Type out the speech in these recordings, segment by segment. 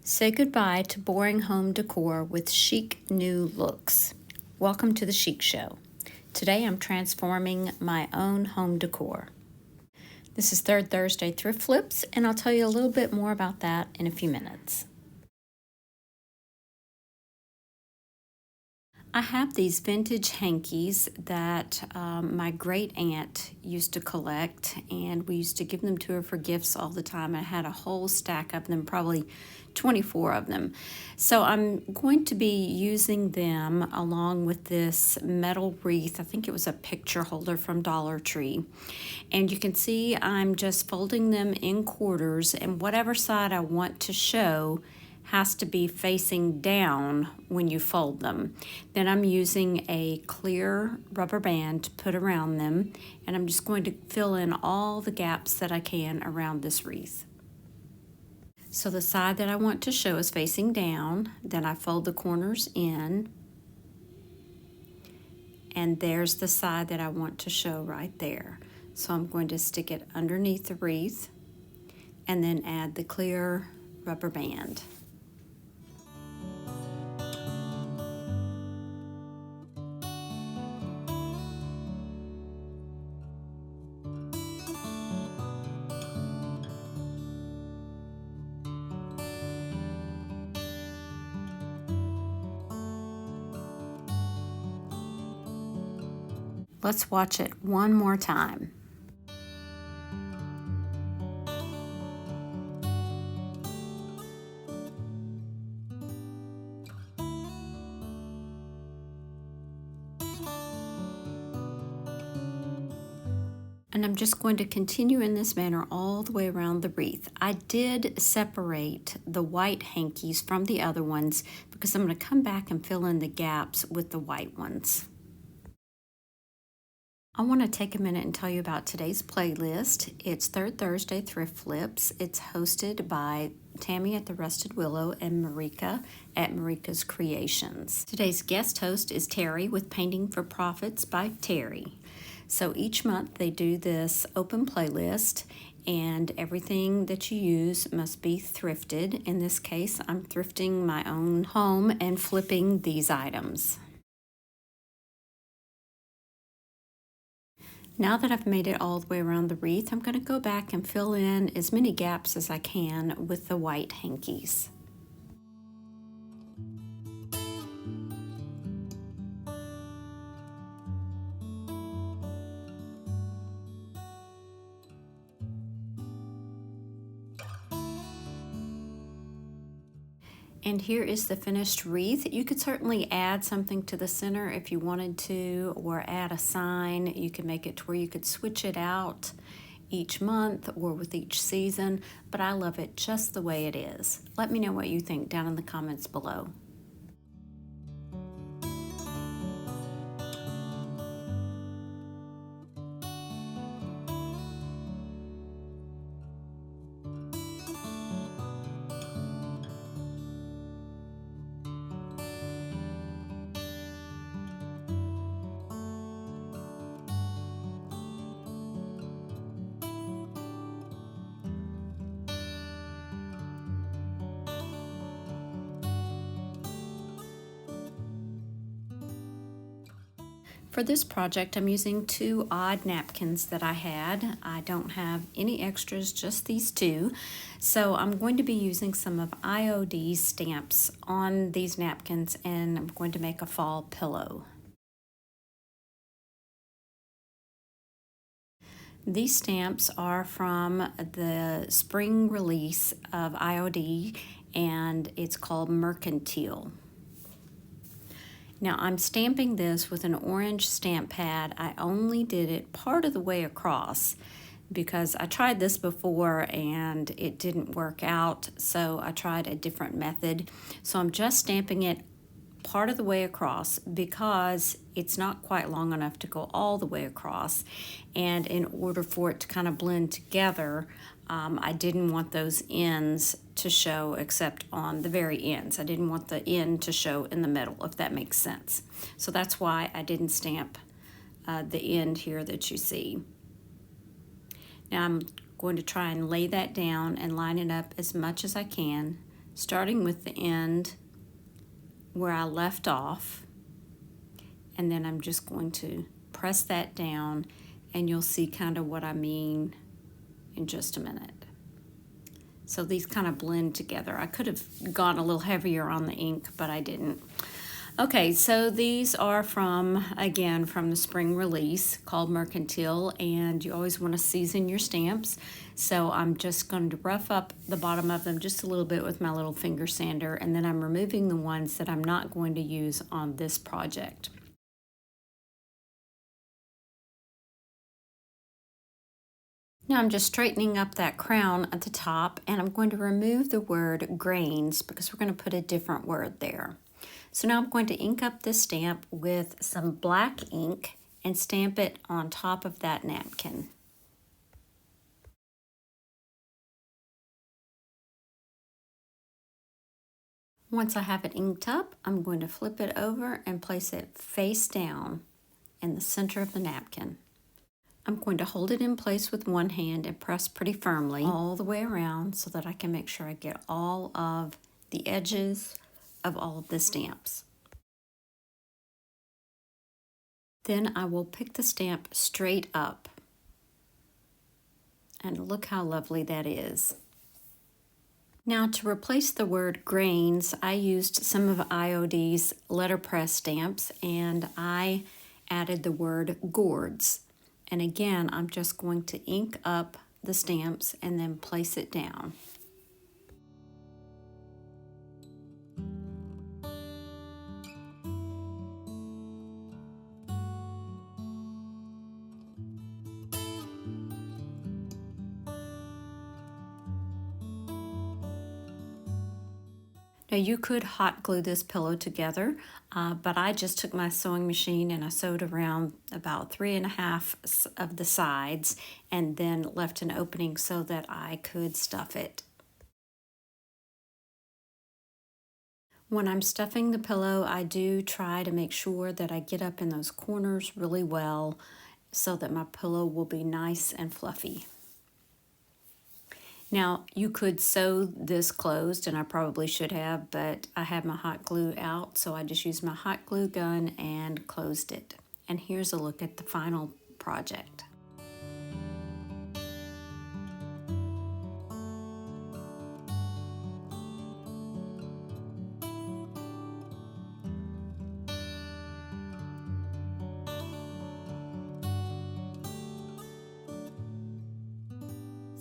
Say goodbye to boring home decor with chic new looks. Welcome to the Chic Show. Today I'm transforming my own home decor. This is Third Thursday Thrift Flips, and I'll tell you a little bit more about that in a few minutes. I have these vintage hankies that my great aunt used to collect, and we used to give them to her for gifts all the time. I had a whole stack of them, probably 24 of them. So I'm going to be using them along with this metal wreath. I think it was a picture holder from Dollar Tree. And you can see I'm just folding them in quarters, and whatever side I want to show has to be facing down when you fold them. Then I'm using a clear rubber band to put around them, and I'm just going to fill in all the gaps that I can around this wreath. So the side that I want to show is facing down, then I fold the corners in, and there's the side that I want to show right there. So I'm going to stick it underneath the wreath and then add the clear rubber band. Let's watch it one more time. And I'm just going to continue in this manner all the way around the wreath. I did separate the white hankies from the other ones because I'm going to come back and fill in the gaps with the white ones. I want to take a minute and tell you about today's playlist. It's Third Thursday Thrift Flips. It's hosted by Tammy at the Rusted Willow and Marika at Marika's Creations. Today's guest host is Terry with Painting for Profits by Terry. So each month they do this open playlist, and everything that you use must be thrifted. In this case, I'm thrifting my own home and flipping these items. Now that I've made it all the way around the wreath, I'm going to go back and fill in as many gaps as I can with the white hankies. And here is the finished wreath. You could certainly add something to the center if you wanted to, or add a sign. You can make it to where you could switch it out each month or with each season, but I love it just the way it is. Let me know what you think down in the comments below. For this project, I'm using two odd napkins that I had. I don't have any extras, just these two. So I'm going to be using some of IOD's stamps on these napkins, and I'm going to make a fall pillow. These stamps are from the spring release of IOD, and it's called Mercantile. Now I'm stamping this with an orange stamp pad. I only did it part of the way across because I tried this before and it didn't work out, so I tried a different method. So I'm just stamping it part of the way across because it's not quite long enough to go all the way across, and in order for it to kind of blend together, I didn't want those ends to show except on the very ends. I didn't want the end to show in the middle, if that makes sense. So that's why I didn't stamp the end here that you see. Now I'm going to try and lay that down and line it up as much as I can starting with the end where I left off, and then I'm just going to press that down, and you'll see kind of what I mean in just a minute. So these kind of blend together. I could have gone a little heavier on the ink, but I didn't. Okay, so these are again, from the spring release called Mercantile, and you always want to season your stamps. So I'm just going to rough up the bottom of them just a little bit with my little finger sander, and then I'm removing the ones that I'm not going to use on this project. Now I'm just straightening up that crown at the top, and I'm going to remove the word grains because we're going to put a different word there. So now I'm going to ink up this stamp with some black ink and stamp it on top of that napkin. Once I have it inked up, I'm going to flip it over and place it face down in the center of the napkin. I'm going to hold it in place with one hand and press pretty firmly all the way around so that I can make sure I get all of the edges of all of the stamps. Then I will pick the stamp straight up. And look how lovely that is. Now to replace the word grains, I used some of IOD's letterpress stamps, and I added the word gourds. And again, I'm just going to ink up the stamps and then place it down. Now you could hot glue this pillow together, but I just took my sewing machine and I sewed around about 3.5 of the sides and then left an opening so that I could stuff it. When I'm stuffing the pillow, I do try to make sure that I get up in those corners really well so that my pillow will be nice and fluffy. Now, you could sew this closed, and I probably should have, but I had my hot glue out, so I just used my hot glue gun and closed it. And here's a look at the final project.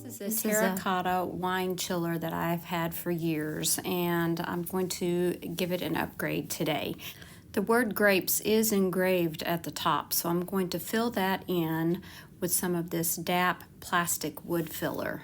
This is a terracotta wine chiller that I've had for years, and I'm going to give it an upgrade today. The word grapes is engraved at the top, so I'm going to fill that in with some of this DAP plastic wood filler.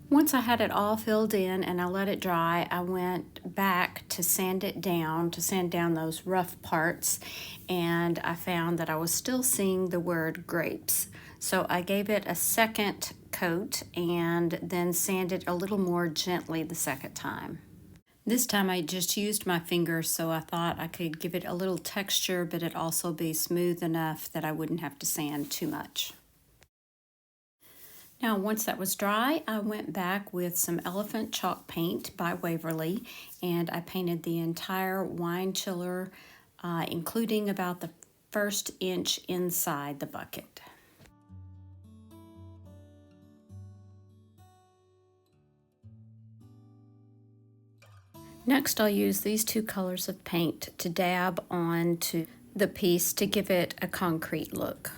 Once I had it all filled in and I let it dry, I went back to sand it down, to sand down those rough parts, and I found that I was still seeing the word grapes. So I gave it a second coat and then sanded a little more gently the second time. This time I just used my fingers, so I thought I could give it a little texture, but it also be smooth enough that I wouldn't have to sand too much. Now, once that was dry, I went back with some elephant chalk paint by Waverly, and I painted the entire wine chiller, including about the first inch inside the bucket. Next, I'll use these two colors of paint to dab onto the piece to give it a concrete look.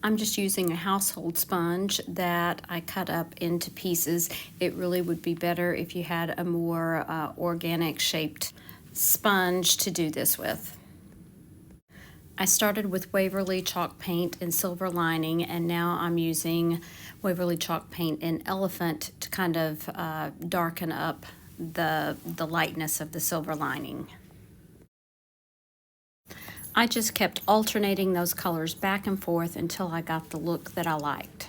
I'm just using a household sponge that I cut up into pieces. It really would be better if you had a more organic shaped sponge to do this with. I started with Waverly chalk paint in silver lining, and now I'm using Waverly chalk paint in elephant to kind of darken up the lightness of the silver lining. I just kept alternating those colors back and forth until I got the look that I liked.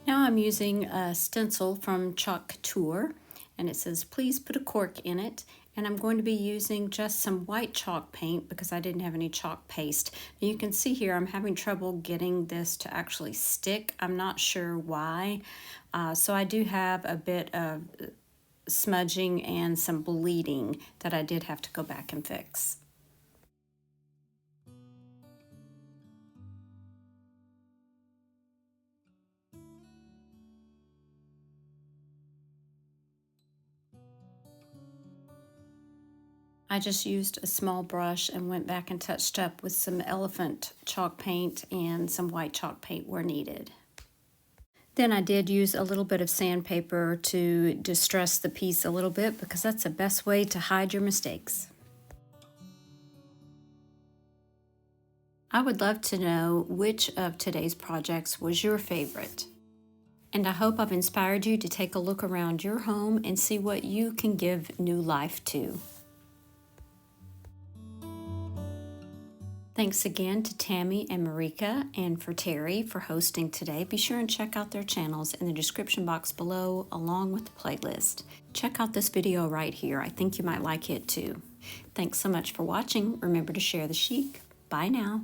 Now I'm using a stencil from Chalk Tour, and it says, "Please put a cork in it." And I'm going to be using just some white chalk paint because I didn't have any chalk paste. And you can see here I'm having trouble getting this to actually stick. I'm not sure why. So I do have a bit of smudging and some bleeding that I did have to go back and fix. I just used a small brush and went back and touched up with some elephant chalk paint and some white chalk paint where needed. Then I did use a little bit of sandpaper to distress the piece a little bit because that's the best way to hide your mistakes. I would love to know which of today's projects was your favorite. And I hope I've inspired you to take a look around your home and see what you can give new life to. Thanks again to Tammy and Marika and for Terry for hosting today. Be sure and check out their channels in the description box below along with the playlist. Check out this video right here. I think you might like it too. Thanks so much for watching. Remember to share the chic. Bye now.